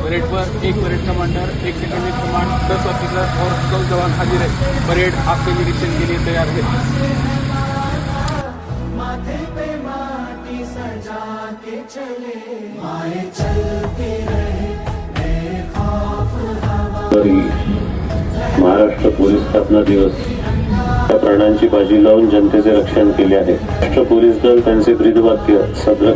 Parade पर एक parade commander, एक secondary command, 10 officer और 100 जवान हाजिर है। परेड आपके निरीक्षण के लिए तैयार है। माथे पे माटी सजा के चले, आए चलते रहे बेखौफ हवा। महाराष्ट्र पोलीस स्थापना दिवस प्राणांची बाजी लावून जनतेचे रक्षण केले आहे। राष्ट्र पोलीस दल त्यांचे ब्रीदवाक्य सदर